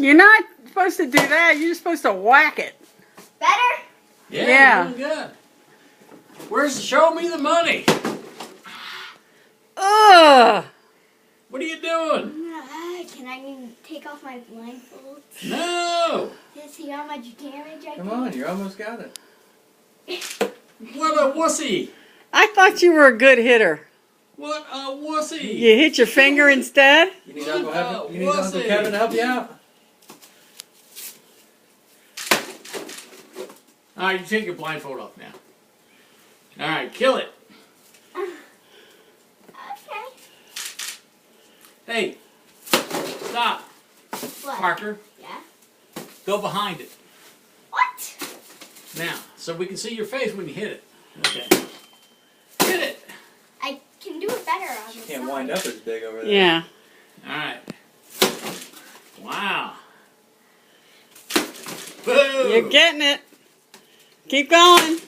You're not supposed to do that. You're supposed to whack it. Better? Yeah. You're doing good. Show me the money. Ugh. What are you doing? Can I take off my blindfold? No. To see how much damage I Come can? on, you almost got it. What a wussy. I thought you were a good hitter. What a wussy. You hit your finger instead? You need Uncle Kevin to help you out. All right, you take your blindfold off now. All right, kill it. Okay. Hey, stop. What? Parker, Yeah? go behind it. What? Now, so we can see your face when you hit it. Okay. Hit it. I can do it better on this Can't side. wind up as big over there. Yeah. All right. Wow. Boom. You're getting it. Keep going.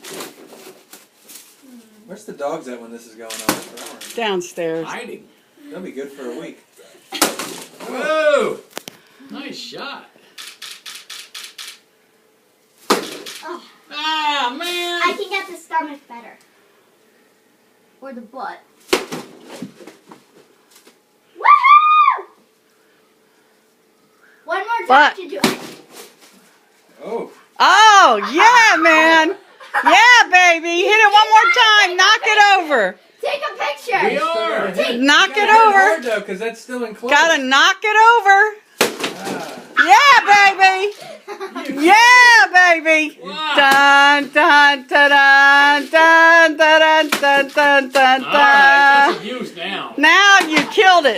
Where's the dogs at when this is going on? For hours? Downstairs. Hiding. That'll be good for a week. Whoa. Nice shot. Oh, Ah, man. I can get the stomach better. Or the butt. Woohoo! One more time Butt. to do it. Oh, Oh, yeah, man. Yeah, baby. Hit it one more time. Knock it over. Take a picture. We are. Knock it hard over. though, because that's still enclosed. Gotta knock it over. Ah. Yeah, baby. Yeah, baby. Wow. Dun, dun, dun, dun, dun, dun, dun, dun, dun, All right, dun. that's abuse now. Now you killed it.